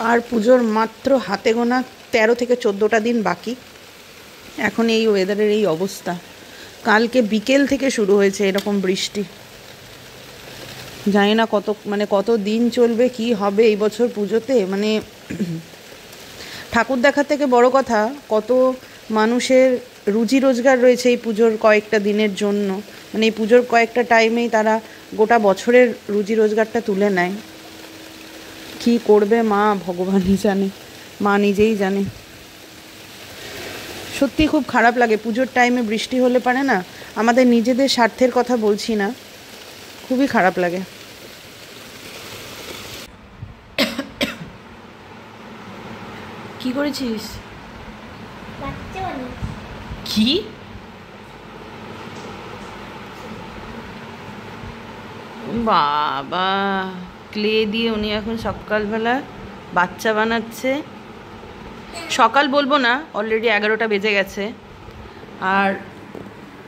আর পুজোর মাত্র হাতে গোনা 13 থেকে 14টা দিন বাকি। এখন এই ওয়েদারের এই অবস্থা। কালকে বিকেল থেকে শুরু হয়েছে এরকম বৃষ্টি। জানি না কত দিন চলবে, কি হবে এই বছর পুজোতে। মানে ঠাকুর দেখার থেকে বড় কথা, কত মানুষের রুজি রোজগার রয়েছে এই পুজোর কয়েকটা দিনের জন্য। মানে এই পুজোর কয়েকটা টাইমেই তারা গোটা বছরের রুজি রোজগারটা তুলে নেয়। কি করবে মা ভগবানই জানে, মা নিজেই জানে। সত্যি খুব খারাপ লাগে পুজোর টাইমে বৃষ্টি হলে পারে না, আমাদের নিজেদের স্বার্থের কথা বলছি না, খুবই খারাপ লাগে। কি করেছিস? কি বাবা, ক্লে দিয়ে উনি এখন সকালবেলা বাচ্চা বানাচ্ছে। সকাল বলবো না, অলরেডি 11টা বেজে গেছে। আর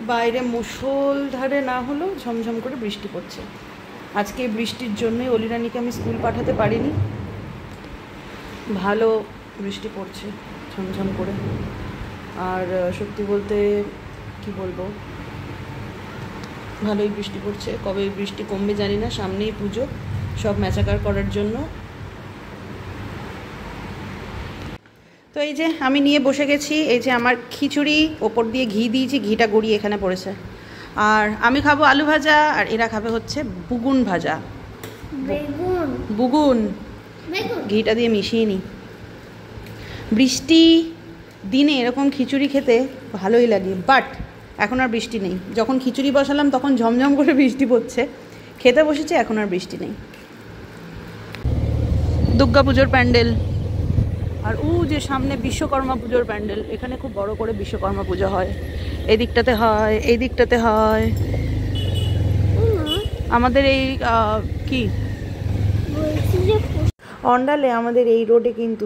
বাইরে মুষলধারে না হলেও ঝমঝম করে বৃষ্টি পড়ছে। আজকে বৃষ্টির জন্যই অলিরানিকে আমি স্কুল পাঠাতে পারিনি। ভালো বৃষ্টি পড়ছে ঝমঝম করে। আর সত্যি বলতে কি বলবো, ভালোই বৃষ্টি পড়ছে। কবে বৃষ্টি কমবে জানি না, সামনেই পুজো, সব ম্যাচাকার করার জন্য। তো এই যে আমি নিয়ে বসে গেছি, এই যে আমার খিচুড়ি, ওপর দিয়ে ঘি দিয়েছি, ঘিটা গড়িয়ে এখানে পড়েছে। আর আমি খাবো আলু ভাজা, আর এরা খাবে হচ্ছে বুগুন ভাজা। বুগুন ঘিটা দিয়ে মিশিয়ে নিই। বৃষ্টি দিনে এরকম খিচুড়ি খেতে ভালোই লাগে, বাট এখন আর বৃষ্টি নেই। যখন খিচুড়ি বসালাম তখন ঝমঝম করে বৃষ্টি পড়ছে, খেতে বসেছে এখন আর বৃষ্টি নেই। দুর্গা পুজোর প্যান্ডেল, আর যে সামনে বিশ্বকর্মা পুজোর প্যান্ডেল। এখানে খুব বড় করে বিশ্বকর্মা পুজো হয়, এই দিকটাতে হয়, এই দিকটাতে হয়। আমাদের এই কি অন্ডালে আমাদের এই রোডে কিন্তু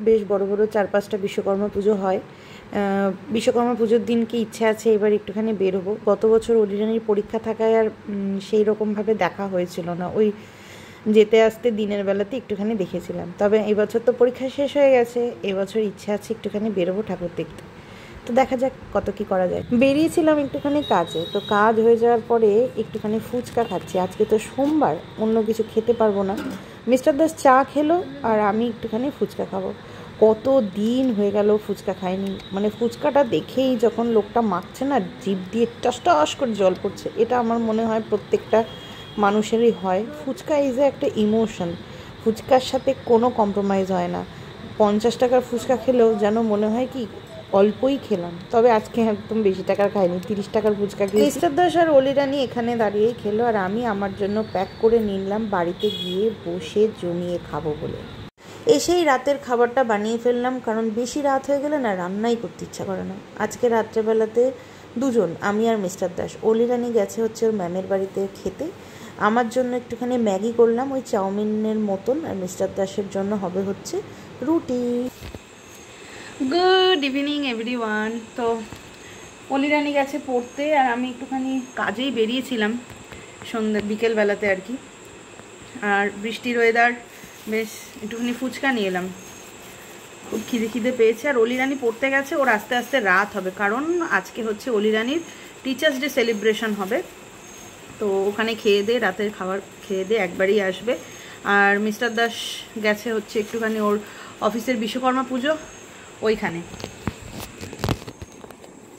বেশ বড় বড় 4-5টা বিশ্বকর্মা পুজো হয়। বিশ্বকর্মা পুজোর দিনকে ইচ্ছে আছে এবার একটুখানি বেরোবো। গত বছর অলিরানির পরীক্ষা থাকায় আর সেই রকমভাবে দেখা হয়েছিল না, ওই যেতে আসতে দিনের বেলাতে একটুখানি দেখেছিলাম। তবে এবছর তো পরীক্ষা শেষ হয়ে গেছে, এবছর ইচ্ছে আছে একটুখানি বেরোবো ঠাকুর দেখতে। তো দেখা যাক কত কি করা যায়। বেরিয়েছিলাম একটুখানি কাজে, তো কাজ হয়ে যাওয়ার পরে একটুখানি ফুচকা খাচ্ছি। আজকে তো সোমবার, অন্য কিছু খেতে পারবো না। মিস্টার দাস চা খেলো আর আমি একটুখানি ফুচকা খাবো। কত দিন হয়ে গেল ফুচকা খাইনি। মানে ফুচকাটা দেখেই যখন লোকটা মাখছে না, জিভ দিয়ে টস করে জল পড়ছে। এটা আমার মনে হয় প্রত্যেকটা মানুষেরই হয়। ফুচকা ইজ একটা ইমোশন, ফুচকার সাথে কোনো কম্প্রোমাইজ হয় না। 50 টাকার ফুচকা খেলেও যেন মনে হয় কি অল্পই খেলাম। তবে আজকে একদম বেশি টাকার খাইনি, 30 টাকার ফুচকা খেয়ে। মিস্টার দাস আর অলিরানি এখানে দাঁড়িয়েই খেলো, আর আমি আমার জন্য প্যাক করে নিলাম বাড়িতে গিয়ে বসে জমিয়ে খাবো বলে। এসেই রাতের খাবারটা বানিয়ে ফেললাম, কারণ বেশি রাত হয়ে গেলে না রান্নাই করতে ইচ্ছা করে না। আজকে রাত্রেবেলাতে দুজন, আমি আর মিস্টার দাস। অলিরানি গেছে হচ্ছে ওর ম্যামের বাড়িতে খেতে। আমার জন্য একটুখানি ম্যাগি করলাম ওই চাউমিনের মতন, আর মিস্টার দাসের জন্য হবে হচ্ছে রুটি। Good evening everyone. তো অলিরানি গেছে পড়তে, আর আমি একটুখানি কাজেই বেরিয়েছিলাম বিকেলবেলাতে আর কি। আর বৃষ্টির ওয়েদার, বেশ একটুখানি ফুচকা নিয়ে এলাম, খুব খিদে পেয়েছে। আর অলিরানি পড়তে গেছে, ওর আস্তে আস্তে রাত হবে, কারণ আজকে হচ্ছে অলিরানির টিচার্স ডে সেলিব্রেশন হবে। তো ওখানে খেয়ে দিয়ে, রাতের খাবার খেয়ে দিয়ে একবারই আসবে। আর মিস্টার দাস গেছে হচ্ছে একটুখানি ওর অফিসের বিশ্বকর্মা পুজো ওইখানে।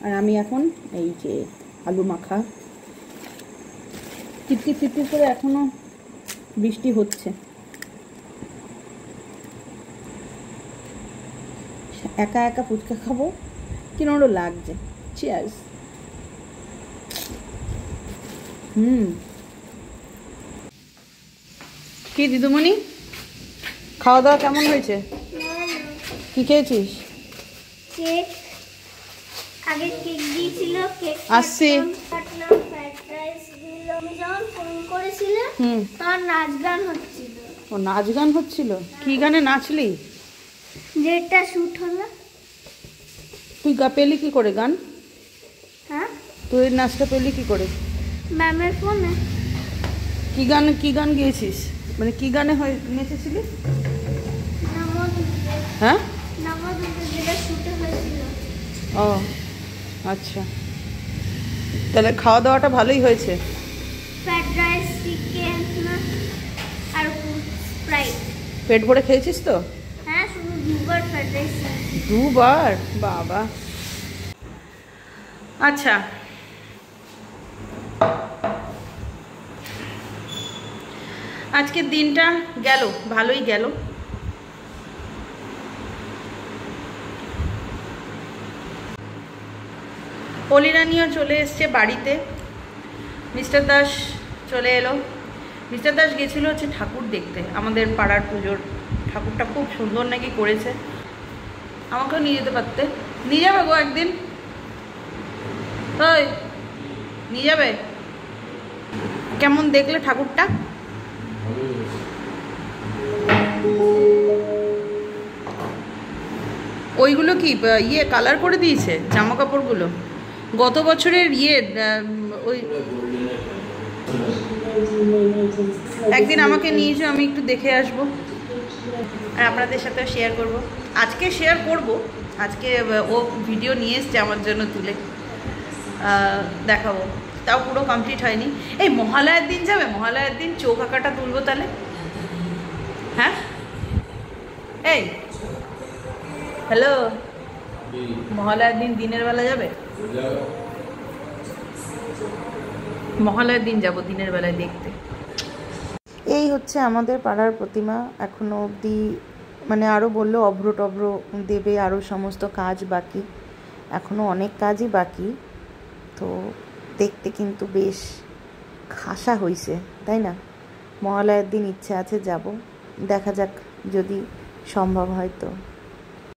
আর আমি এখন এই যে আলু মাখা, টিপটিপ করে এখনো বৃষ্টি হচ্ছে। একা একা ফুচকা খাবো কিরম লাগছে। চিয়ার্স। কি দিদুমণি, খাওয়া দাওয়া কেমন হয়েছে? কি খেয়েছিস? কেক, আগে কেক দিয়েছিল, কেক আসছি। কাটলাম, ফ্রাইড রাইস দিল। আমি যখন ফোন করেছিলাম তখন নাচ গান হচ্ছিল। ও নাচ গান হচ্ছিল? কি গানে নাচলি? যেটা শুট হলো। তুই পেলি কি করে গান? হ্যাঁ, তুই নাচটা পেলি কি করে? ম্যামের ফোনে। কি গান গেয়েছিস? মানে কি গানে নেচেছিলিস? হ্যাঁ নবদুর্গা যেটা শুটে হয়েছিল। ও আচ্ছা, তাহলে খাওয়া দাওয়াটা ভালোই হয়েছে। ফ্রাইড রাইস, চিকেন আর স্প্রাইট। পেট ভরে খেয়েছিস তো? হ্যাঁ, শুধু 2বার ফ্রাইড রাইস। 2বার? বাবা। আচ্ছা, আজকের দিনটা গেল, ভালোই গেল। অলিরানিও চলে এসছে বাড়িতে। মিস্টার দাস চলে এলো। মিস্টার দাস গেছিল হচ্ছে ঠাকুর দেখতে, আমাদের পাড়ার পুজোর ঠাকুরটা খুব সুন্দর নাকি করেছে। আমাকেও নিয়ে যেতে পারতে। নিয়ে যাবে গো একদিন? ওই নিয়ে যাবে? কেমন দেখলে ঠাকুরটা? ওইগুলো কি ইয়ে কালার করে দিয়েছে জামা কাপড়গুলো? গত বছরের ওই একদিন আমাকে নিয়ে যাও, আমি একটু দেখে আসবো আর আপনাদের সাথে শেয়ার করব। আজকে শেয়ার করব, আজকে ও ভিডিও নিয়ে এসছে আমার জন্য তুলে দেখাবো, তাও পুরো কমপ্লিট হয়নি। এই মহালয়ার দিন যাবে? মহালয়ার দিন চোখ আঁকাটা তুলবো তাহলে। হ্যাঁ এই হ্যালো, মহালয়ার দিন দিনের বেলা যাবে? মহালয়ার দিন যাব দিনের বেলায় দেখতে। এই হচ্ছে আমাদের পাড়ার প্রতিমা। এখনো অবধি মানে আরও বললো অভ্র টভ্র দেবে, আরও সমস্ত কাজ বাকি, এখনও অনেক কাজই বাকি। তো দেখতে কিন্তু বেশ খাসা হয়েছে, তাই না? মহালয়ার দিন ইচ্ছে আছে যাব, দেখা যাক যদি সম্ভব হয় তো।